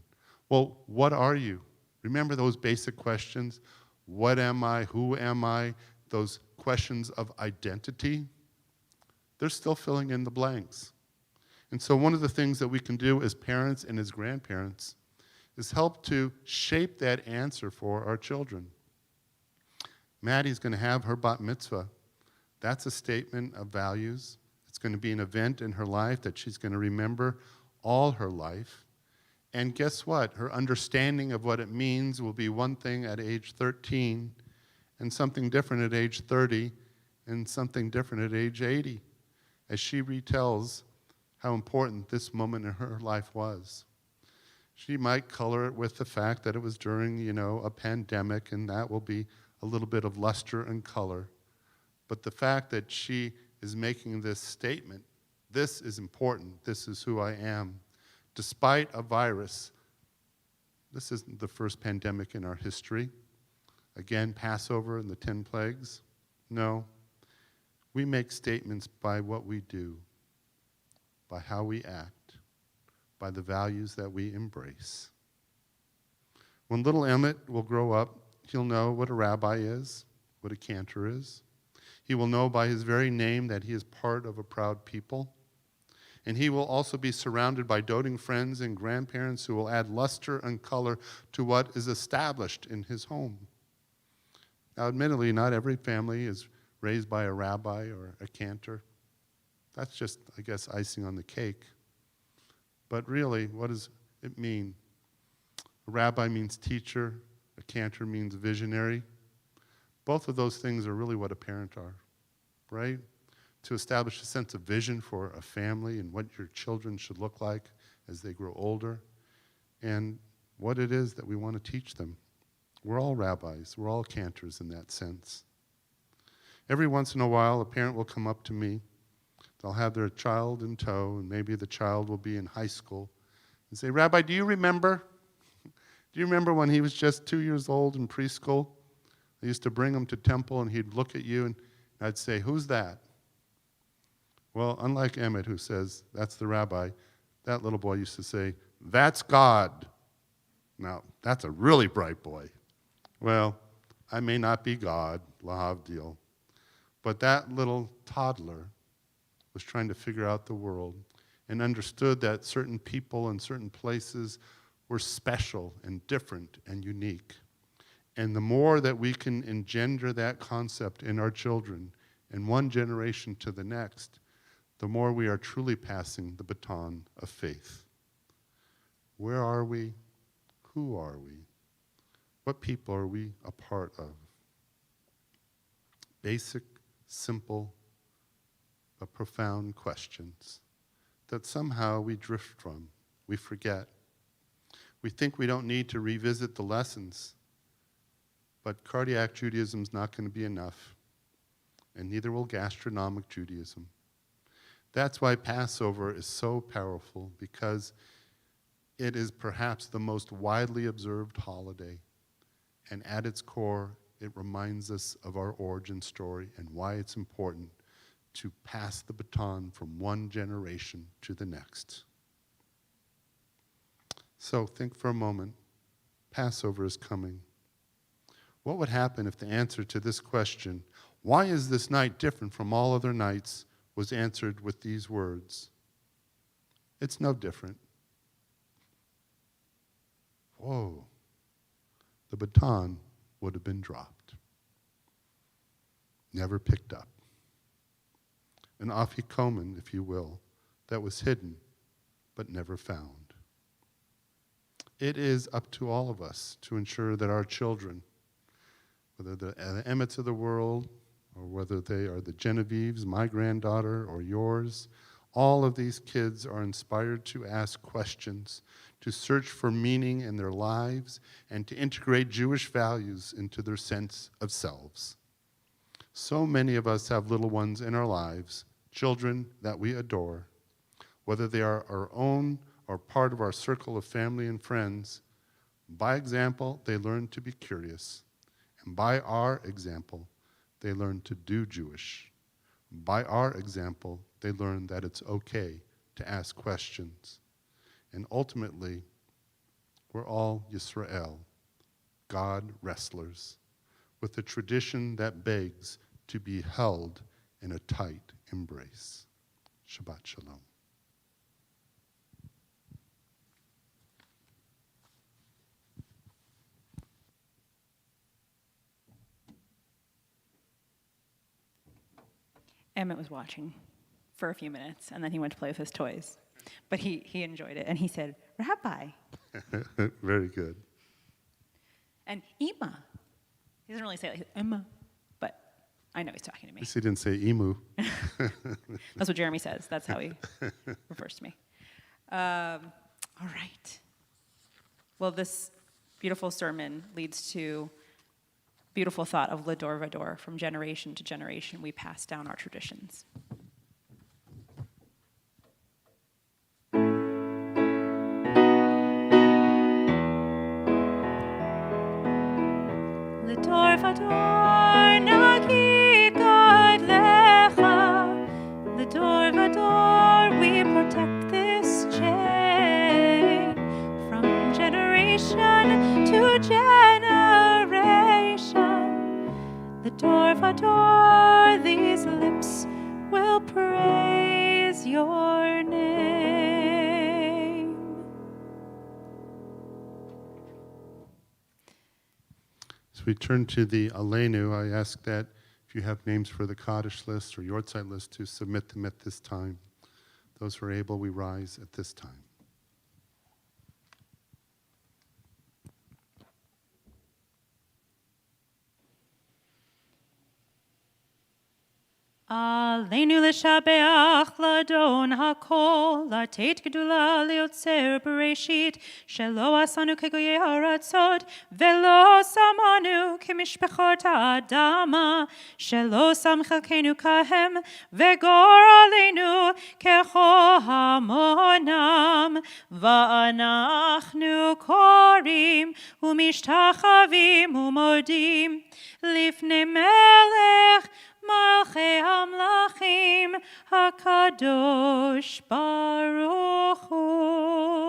Well, what are you? Remember those basic questions? What am I? Who am I? Those questions of identity, they're still filling in the blanks. And so one of the things that we can do as parents and as grandparents is help to shape that answer for our children. Maddie's going to have her bat mitzvah. That's a statement of values. It's going to be an event in her life that she's going to remember all her life. And guess what? Her understanding of what it means will be one thing at age 13 and something different at age 30, and something different at age 80, as she retells how important this moment in her life was. She might color it with the fact that it was during, a pandemic, and that will be a little bit of luster and color. But the fact that she is making this statement, this is important, this is who I am, despite a virus. This isn't the first pandemic in our history. Again, Passover and the 10 plagues. No, we make statements by what we do, by how we act, by the values that we embrace. When little Emmett will grow up, he'll know what a rabbi is, what a cantor is. He will know by his very name that he is part of a proud people. And he will also be surrounded by doting friends and grandparents who will add luster and color to what is established in his home. Now, admittedly, not every family is raised by a rabbi or a cantor. That's just, I guess, icing on the cake. But really, what does it mean? A rabbi means teacher. A cantor means visionary. Both of those things are really what a parent are, right? To establish a sense of vision for a family and what your children should look like as they grow older, and what it is that we want to teach them. We're all rabbis. We're all cantors in that sense. Every once in a while, a parent will come up to me. They'll have their child in tow, and maybe the child will be in high school, and say, Rabbi, do you remember? Do you remember when he was just 2 years old in preschool? I used to bring him to temple, and he'd look at you, and I'd say, who's that? Well, unlike Emmett, who says, that's the rabbi, that little boy used to say, that's God. Now, that's a really bright boy. Well, I may not be God, lahavdil, but that little toddler was trying to figure out the world and understood that certain people and certain places were special and different and unique. And the more that we can engender that concept in our children and one generation to the next, the more we are truly passing the baton of faith. Where are we? Who are we? What people are we a part of? Basic, simple, but profound questions that somehow we drift from, we forget. We think we don't need to revisit the lessons, but cardiac Judaism is not going to be enough, and neither will gastronomic Judaism. That's why Passover is so powerful, because it is perhaps the most widely observed holiday. And at its core, it reminds us of our origin story and why it's important to pass the baton from one generation to the next. So think for a moment. Passover is coming. What would happen if the answer to this question, why is this night different from all other nights, was answered with these words? It's no different. Whoa. The baton would have been dropped. Never picked up. An afikomen, if you will, that was hidden but never found. It is up to all of us to ensure that our children, whether the Emmets of the world or whether they are the Genevieves, my granddaughter, or yours, all of these kids are inspired to ask questions, to search for meaning in their lives, and to integrate Jewish values into their sense of selves. So many of us have little ones in our lives, children that we adore, whether they are our own or part of our circle of family and friends. By example, they learn to be curious. And by our example, they learn to do Jewish. By our example, they learn that it's okay to ask questions. And ultimately, we're all Yisrael, God wrestlers, with a tradition that begs to be held in a tight embrace. Shabbat Shalom. Emmett was watching for a few minutes, and then he went to play with his toys. But he enjoyed it, and he said, Rabbi. Very good. And Ima. He doesn't really say it like Emma, but I know he's talking to At me. least he didn't say emu. That's what Jeremy says. That's how he refers to me. All right. Well, this beautiful sermon leads to beautiful thought of Lador Vador. From generation to generation, we pass down our traditions. Lador Vador nagi God lecha. Lador Vador we protect this chain from generation to generation. Lador Vador these lips will praise your name. As we turn to the Aleinu, I ask that if you have names for the Kaddish list or Yortzeit list, to submit them at this time. Those who are able, we rise at this time. Aleinu l'shabeach ladon hakol, לתת גדולה ליוצר בראשית, שלא עשנו כגויי ארצות, ולא שמנו כמשפחות האדמה, שלא שם חלקנו כהם, וגור עלינו כהמונם, ואנחנו קוראים ומשתחווים ומודים לפני מלך מלכי המלכים הקדוש ברוך הוא.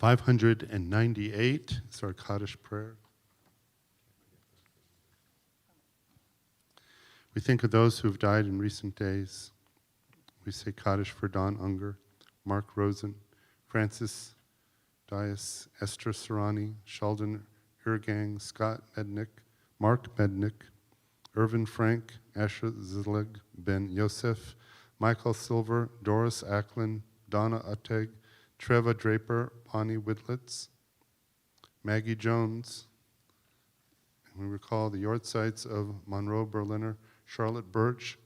$598 is our Kaddish prayer. We think of those who have died in recent days. We say Kaddish for Don Unger, Mark Rosen, Francis Dias, Esther Serrani, Sheldon Ergang, Scott Mednick, Mark Mednick, Irvin Frank, Asher Zillig, Ben Yosef, Michael Silver, Doris Ackland, Donna Utteg, Treva Draper, Bonnie Widlitz, Maggie Jones. And we recall the Yortzeits of Monroe Berliner, Charlotte Birch,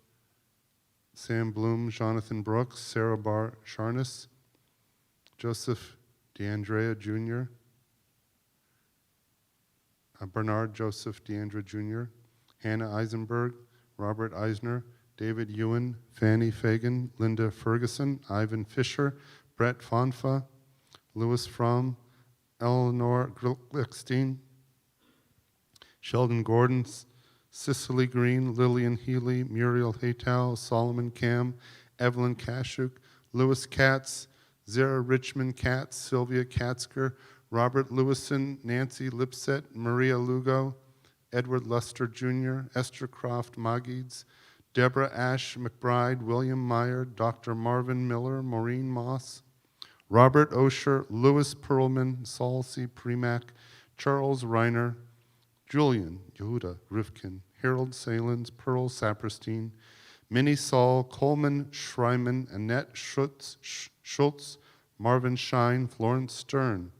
Sam Bloom, Jonathan Brooks, Sarah Barr Sharness, Joseph DeAndrea Jr., Bernard Joseph DeAndrea Jr., Hannah Eisenberg, Robert Eisner, David Ewan, Fanny Fagan, Linda Ferguson, Ivan Fisher, Brett Fonfa, Louis Fromm, Eleanor Glickstein, Sheldon Gordon, Cicely Green, Lillian Healy, Muriel Haytow, Solomon Cam, Evelyn Kashuk, Louis Katz, Zara Richmond Katz, Sylvia Katzker, Robert Lewison, Nancy Lipset, Maria Lugo, Edward Luster Jr., Esther Croft Magids, Deborah Ash McBride, William Meyer, Dr. Marvin Miller, Maureen Moss, Robert Osher, Louis Perlman, Saul C. Premack, Charles Reiner, Julian Yehuda Rifkin, Harold Salins, Pearl Saperstein, Minnie Saul, Coleman Schreiman, Annette Schultz, Marvin Shine, Florence Stern,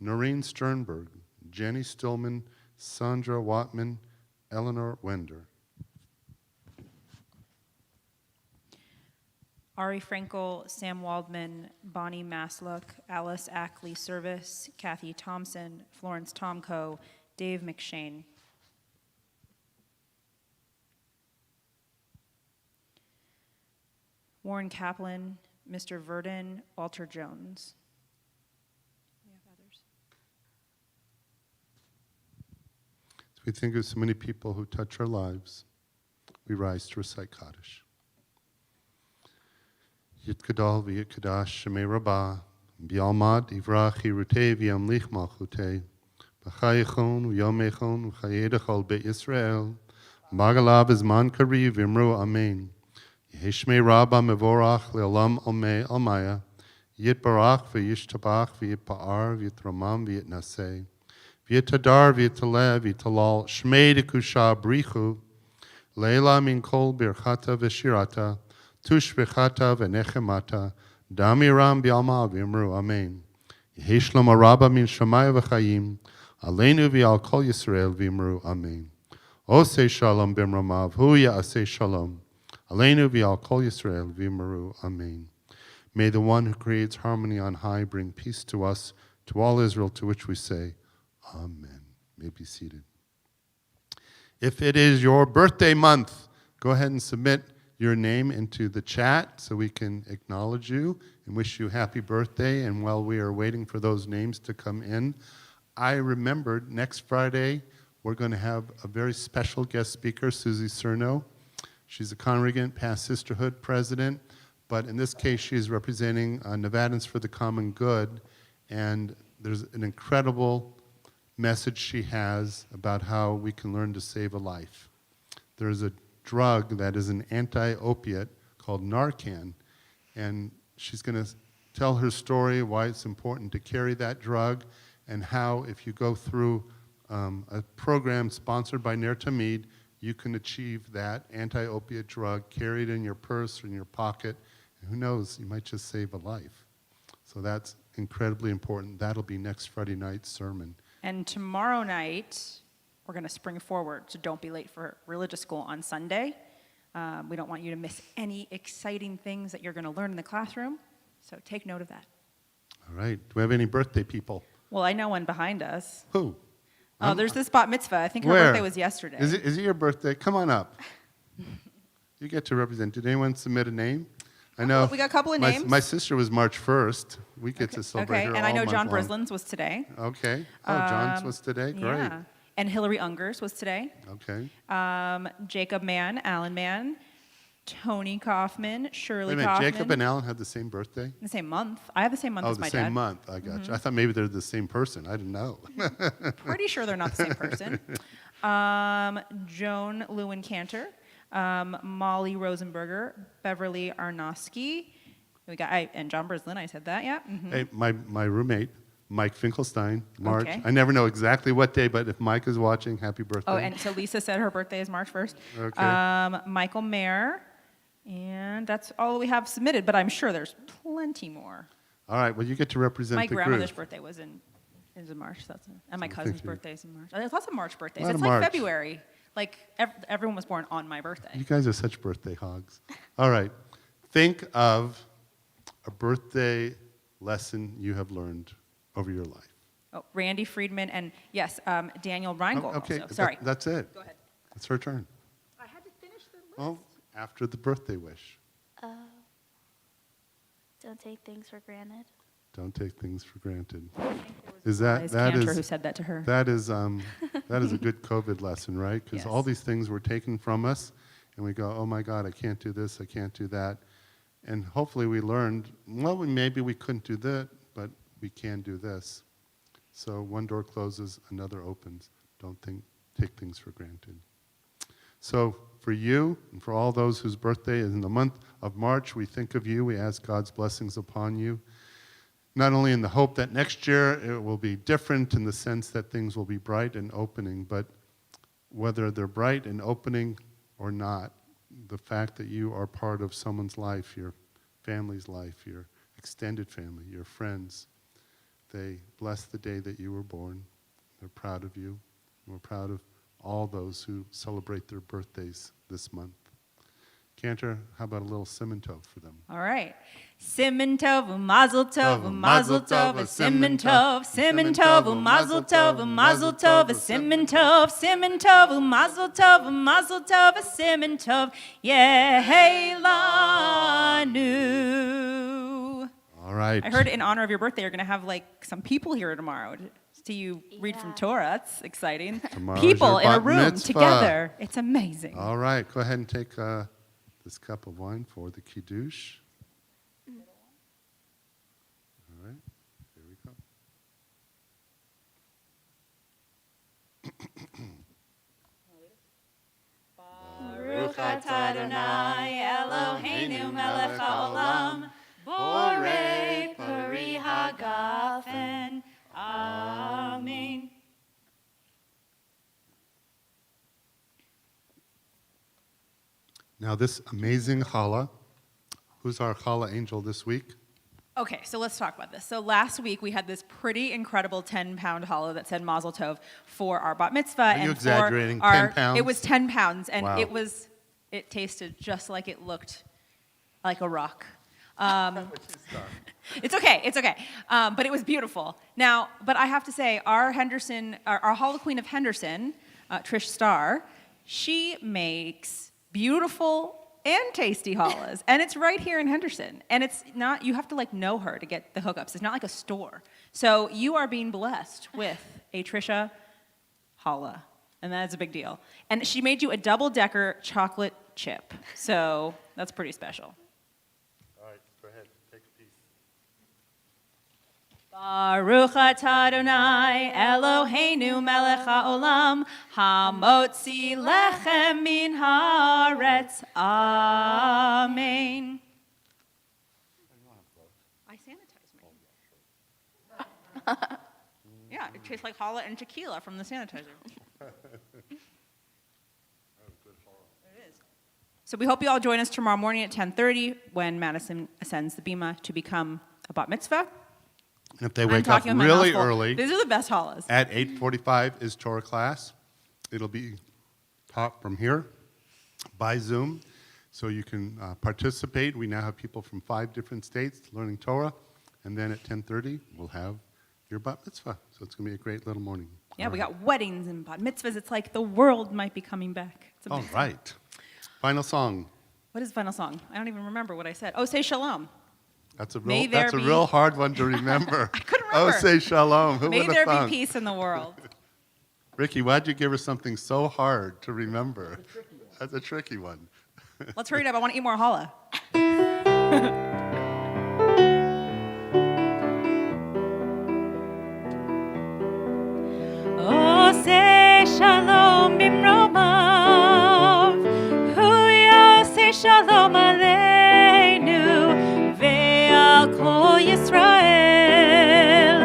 Noreen Sternberg, Jenny Stillman, Sandra Watman, Eleanor Wender. Ari Frankel, Sam Waldman, Bonnie Maslook, Alice Ackley Service, Kathy Thompson, Florence Tomko, Dave McShane. Warren Kaplan, Mr. Verdon, Walter Jones. We have others. As we think of so many people who touch our lives, we rise to recite Kaddish. Yit Kadal v'yit Kadash Shemei Rabbah B'Almad Ivrach Hirutei V'Yamlich Malchutei B'Chayechon V'Yomechon V'Chayedachol Beit Yisrael B'Agalav Izman Kariv V'Imru Amen Yeheshmei Rabbah Mevorach Le'olam Omei Almaya Yit Barach V'Yishtabach V'Yit Pa'ar V'Yit Ramam V'Yit Naseh V'Yit Hadar V'Yit Taleh V'Yit Talal Shmei Dekusha Brichu Leila Min Kol Birchata V'Shirata Tushvechata v'nechemata, damiram bi'alma v'imru, amen. Yehi shlom araba min shamaya v'chayim, aleinu v'al kol Yisrael v'imru, amen. Osei shalom b'mramav, hu ya'asei shalom, aleinu v'al kol Yisrael v'imru, amen. May the one who creates harmony on high bring peace to us, to all Israel, to which we say, amen. You may be seated. If it is your birthday month, go ahead and submit your name into the chat so we can acknowledge you and wish you happy birthday. And while we are waiting for those names to come in, I remembered next Friday we're going to have a very special guest speaker, Susie Cerno. She's a congregant, past sisterhood president, but in this case she's representing Nevadans for the Common Good, and there's an incredible message she has about how we can learn to save a life. There's a drug that is an anti-opiate called Narcan, and she's going to tell her story, why it's important to carry that drug, and how if you go through a program sponsored by Ner Tamid, you can achieve that anti-opiate drug, carry it in your purse or in your pocket, and who knows, you might just save a life. So that's incredibly important. That'll be next Friday night's sermon. And tomorrow night, we're going to spring forward, so don't be late for religious school on Sunday. We don't want you to miss any exciting things that you're going to learn in the classroom, so take note of that. All right. Do we have any birthday people? Well, I know one behind us. Who? Oh, there's this Bat-Mitzvah. I think her Where? birthday was yesterday. Is it your birthday? Come on up. You get to represent. Did anyone submit a name? I know. We got a couple of names. My sister was March 1st. We get to celebrate Okay, her and I all know month John long. Brislin's was today. Okay. Oh, John's was today? Great. Yeah. And Hillary Ungers was today. Okay. Jacob Mann, Alan Mann, Tony Kaufman, Shirley Wait a minute. Kaufman. Jacob and Alan had the same birthday? The same month. I have the same month Oh, as the my same dad. month. I got you. I thought maybe they're the same person. I didn't know. Pretty sure they're not the same person. Joan Lewin Cantor, Molly Rosenberger, Beverly Arnosky. We got and John Brislin. I said that. Yeah. Mhm. Hey, my roommate, Mike Finkelstein, March. Okay. I never know exactly what day, but if Mike is watching, happy birthday. Oh, and so Lisa said her birthday is March 1st. Okay. Michael Mayer, and that's all we have submitted. But I'm sure there's plenty more. All right. Well, you get to represent My the grandmother's group. birthday was in March. And my So cousin's thank you. birthday is in March. There's lots of March birthdays. Lot It's of like March. February. Like everyone was born on my birthday. You guys are such birthday hogs. All right. Think of a birthday lesson you have learned over your life. Oh, Randy Friedman and yes, Daniel Reingold Okay. also. Sorry. That's it. Go ahead. It's her turn. I had to finish Well, after the birthday wish. Don't take things for granted. Don't take things for granted. It's Cantor who said that to her. That is a good COVID lesson, right? Because all Yes. these things were taken from us, and we go, oh my God, I can't do this, I can't do that. And hopefully we learned, well, maybe we couldn't do that, but we can do this. So one door closes, another opens. Don't take things for granted. So for you and for all those whose birthday is in the month of March, we think of you. We ask God's blessings upon you. Not only in the hope that next year it will be different in the sense that things will be bright and opening, but whether they're bright and opening or not, the fact that you are part of someone's life, your family's life, your extended family, your friends, they bless the day that you were born. They're proud of you. We're proud of all those who celebrate their birthdays this month. Cantor, how about a little Simon Tov for them? All right. Simon Tov, Mazel Tov, Mazel Tov, Simon Tov, Simon Tov, Mazel Tov, Mazel Tov, Simon Tov, Simon Tov, Mazel Tov, Mazel Tov, Simon Tov, Yehelanu. All right. I heard in honor of your birthday, you're going to have like some people here tomorrow to see you read from Yeah. Torah. That's exciting. Tomorrow's People your in a Bat room Mitzvah. together. It's amazing. All right, go ahead and take this cup of wine for the Kiddush. All right, here we go. Baruch atah Adonai Eloheinu melech haolam, borei peri hagafen. Amen. Now this amazing challah, who's our challah angel this week? Okay, so let's talk about this. So last week we had this pretty incredible 10-pound challah that said Mazel Tov for our bat mitzvah. Are you exaggerating? 10 pounds? It was 10 pounds, and Wow. it tasted just like it looked like a rock. It's okay. But it was beautiful. Now, but I have to say, our challah queen of Henderson, Trish Starr, she makes beautiful and tasty challahs, and it's right here in Henderson. And it's not, you have to like know her to get the hookups. It's not like a store. So you are being blessed with a Trisha challah, and that's a big deal. And she made you a double-decker chocolate chip, so that's pretty special. All right, go ahead, take a piece. Baruch atah Adonai Eloheinu melech haolam, hamotzi lechem min haaretz. Amen. I sanitize mine. Yeah, it tastes like challah and tequila from the sanitizer. It is. So we hope you all join us tomorrow morning at 10:30 when Madison ascends the bima to become a bat mitzvah. And if they I'm wake up talking with my really mouth full. early, These are the best challahs. at 8:45 is Torah class. It'll be taught from here by Zoom, so you can participate. We now have people from 5 different states learning Torah, and then at 10:30 we'll have your bat mitzvah. So it's going to be a great little morning. Yeah, All we right. got weddings and bat mitzvahs. It's like the world might be coming back. It's All amazing. right. Final song. What is the final song? I don't even remember what I said. Oh, say shalom. That's a May real, there be- real hard one to remember. I couldn't Oh, remember. say shalom. Who May would have there thunk? be peace in the world. Ricky, why'd you give her something so hard to remember? That's a tricky one. Let's hurry it up. I want to eat more challah. Ose shalom bimromav, hu yose shalom aleinu, ve'al kol Yisrael,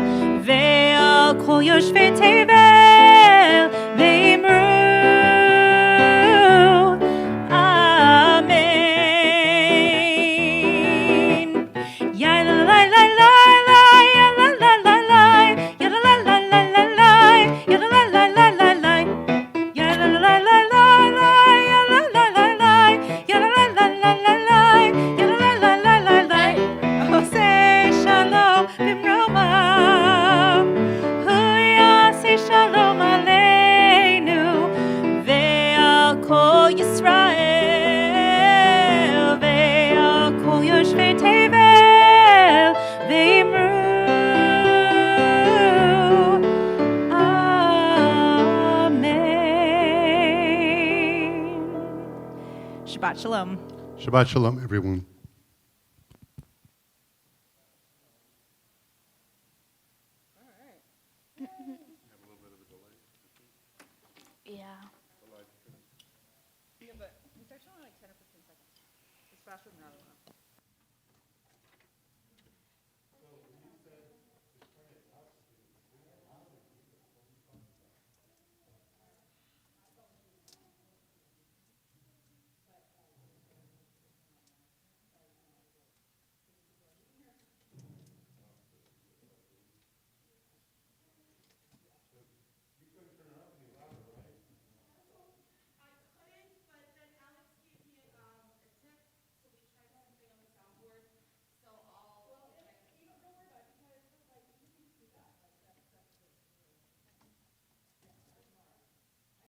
ve'al kol yoshvei tevel, ve'imru, Amen. Ya la la la la la, ya la la la la, ya la la la la la la, ya la la la la la la, ya la la la la la la, ya la la la la, ya la la la la la la, ya la la la la la la. Ose shalom bimromav, hu yase shalom. Shabbat shalom, everyone. Yeah. Yeah, but it's actually only like 10 or 15 seconds. It's faster than the other one.